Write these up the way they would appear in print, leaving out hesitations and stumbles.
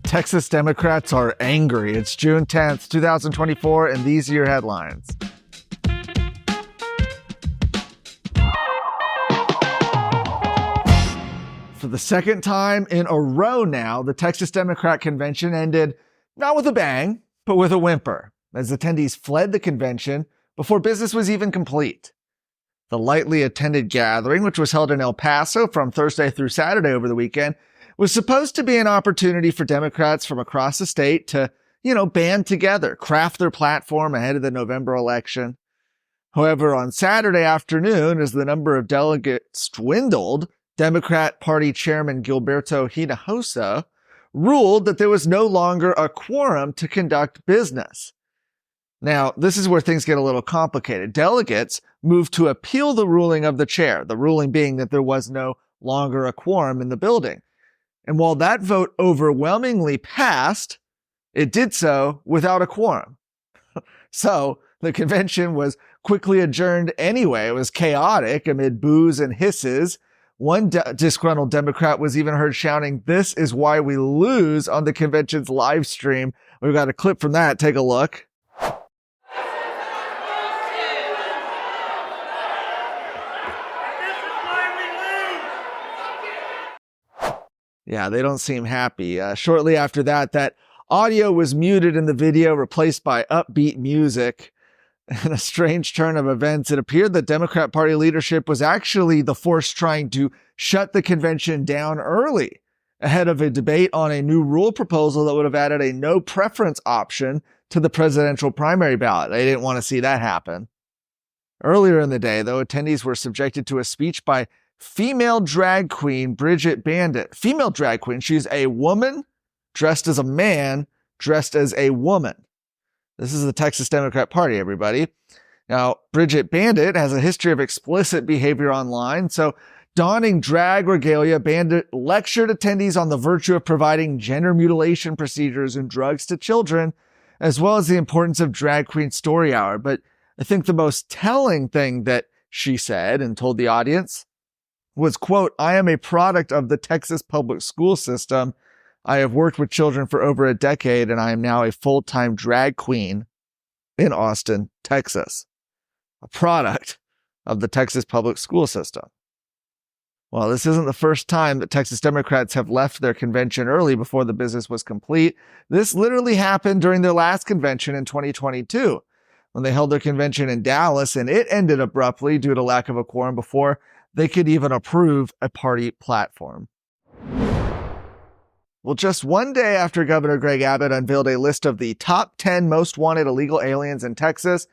Texas Democrats are angry. It's June 10th, 2024, and these are your headlines. For the second time in a row now, the Texas Democrat Convention ended not with a bang, but with a whimper, as attendees fled the convention before business was even complete. The lightly attended gathering, which was held in El Paso from Thursday through Saturday over the weekend, was supposed to be an opportunity for Democrats from across the state to, band together, craft their platform ahead of the November election. However, on Saturday afternoon, as the number of delegates dwindled, Democrat Party Chairman Gilberto Hinojosa ruled that there was no longer a quorum to conduct business. Now, this is where things get a little complicated. Delegates moved to appeal the ruling of the chair, the ruling being that there was no longer a quorum in the building. And while that vote overwhelmingly passed, it did so without a quorum. So the convention was quickly adjourned anyway. It was chaotic amid boos and hisses. One disgruntled Democrat was even heard shouting, "This is why we lose," on the convention's live stream. We've got a clip from that. Take a look. Yeah, they don't seem happy. Shortly after that audio was muted in the video, replaced by upbeat music. In a strange turn of events, it appeared that Democrat Party leadership was actually the force trying to shut the convention down early, ahead of a debate on a new rule proposal that would have added a no preference option to the presidential primary ballot. They didn't want to see that happen. Earlier in the day, though, attendees were subjected to a speech by female drag queen Bridget Bandit. Female drag queen. She's a woman dressed as a man, dressed as a woman. This is the Texas Democrat Party, everybody. Now, Bridget Bandit has a history of explicit behavior online, so donning drag regalia, Bandit lectured attendees on the virtue of providing gender mutilation procedures and drugs to children, as well as the importance of Drag Queen Story Hour. But I think the most telling thing that she said and told the audience was, quote, "I am a product of the Texas public school system. I have worked with children for over a decade, and I am now a full-time drag queen in Austin, Texas." A product of the Texas public school system. Well, this isn't the first time that Texas Democrats have left their convention early before the business was complete. This literally happened during their last convention in 2022, when they held their convention in Dallas, and it ended abruptly due to lack of a quorum before they could even approve a party platform. Well, just one day after Governor Greg Abbott unveiled a list of the top 10 most wanted illegal aliens in Texas,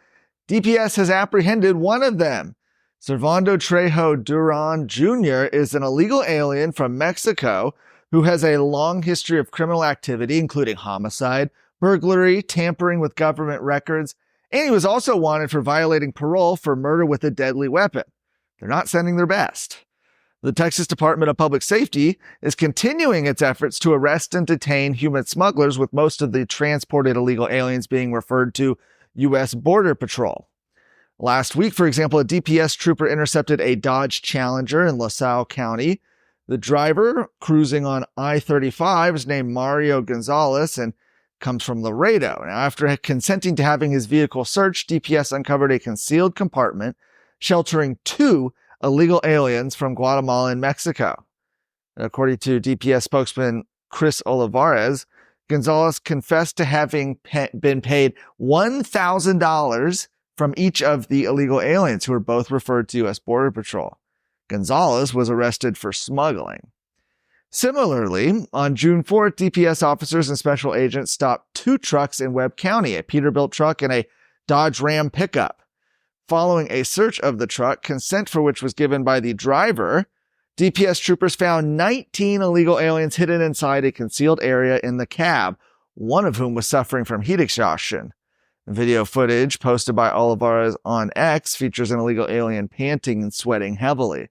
DPS has apprehended one of them. Servando Trejo Duran Jr. is an illegal alien from Mexico who has a long history of criminal activity, including homicide, burglary, tampering with government records, and he was also wanted for violating parole for murder with a deadly weapon. They're not sending their best. The Texas Department of Public Safety is continuing its efforts to arrest and detain human smugglers, with most of the transported illegal aliens being referred to U.S. Border Patrol. Last week, for example, a DPS trooper intercepted a Dodge Challenger in LaSalle County. The driver, cruising on I-35, is named Mario Gonzalez and comes from Laredo. Now, after consenting to having his vehicle searched, DPS uncovered a concealed compartment sheltering 2 illegal aliens from Guatemala and Mexico. According to DPS spokesman Chris Olivares, Gonzalez confessed to having been paid $1,000 from each of the illegal aliens, who were both referred to U.S. Border Patrol. Gonzalez was arrested for smuggling. Similarly, on June 4th, DPS officers and special agents stopped 2 trucks in Webb County, a Peterbilt truck and a Dodge Ram pickup. Following a search of the truck, consent for which was given by the driver, DPS troopers found 19 illegal aliens hidden inside a concealed area in the cab, one of whom was suffering from heat exhaustion. Video footage posted by Olivares on X features an illegal alien panting and sweating heavily.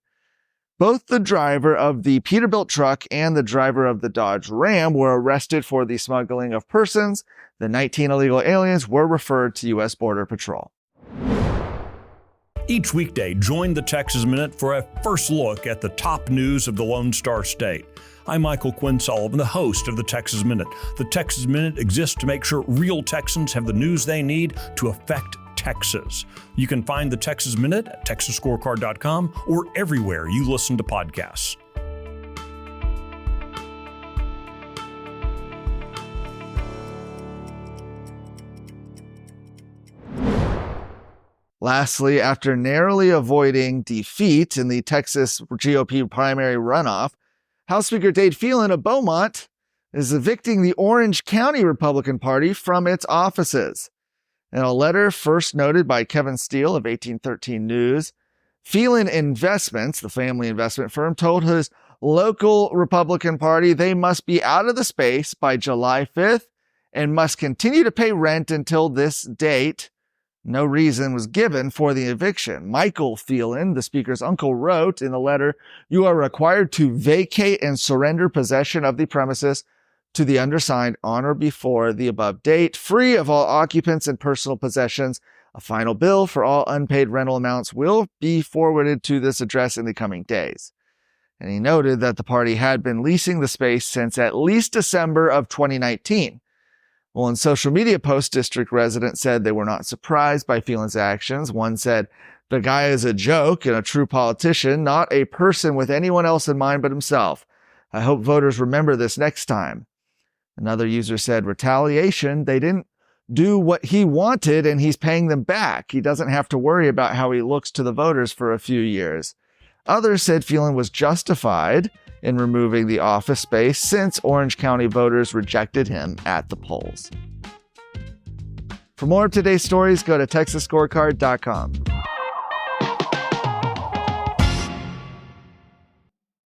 Both the driver of the Peterbilt truck and the driver of the Dodge Ram were arrested for the smuggling of persons. The 19 illegal aliens were referred to U.S. Border Patrol. Each weekday, join the Texas Minute for a first look at the top news of the Lone Star State. I'm Michael Quinn Sullivan, the host of the Texas Minute. The Texas Minute exists to make sure real Texans have the news they need to affect Texas. You can find the Texas Minute at texasscorecard.com or everywhere you listen to podcasts. Lastly, after narrowly avoiding defeat in the Texas GOP primary runoff, House Speaker Dade Phelan of Beaumont is evicting the Orange County Republican Party from its offices. In a letter first noted by Kevin Steele of 1813 News, Phelan Investments, the family investment firm, told his local Republican Party they must be out of the space by July 5th and must continue to pay rent until this date. No reason was given for the eviction. Michael Phelan, the speaker's uncle, wrote in the letter, "You are required to vacate and surrender possession of the premises to the undersigned on or before the above date, free of all occupants and personal possessions. A final bill for all unpaid rental amounts will be forwarded to this address in the coming days." And he noted that the party had been leasing the space since at least December of 2019. Well, in social media posts, district residents said they were not surprised by Phelan's actions. One said, "The guy is a joke and a true politician, not a person with anyone else in mind but himself. I hope voters remember this next time." Another user said, "Retaliation, they didn't do what he wanted and he's paying them back. He doesn't have to worry about how he looks to the voters for a few years." Others said Phelan was justified in removing the office space since Orange County voters rejected him at the polls. For more of today's stories, go to texasscorecard.com.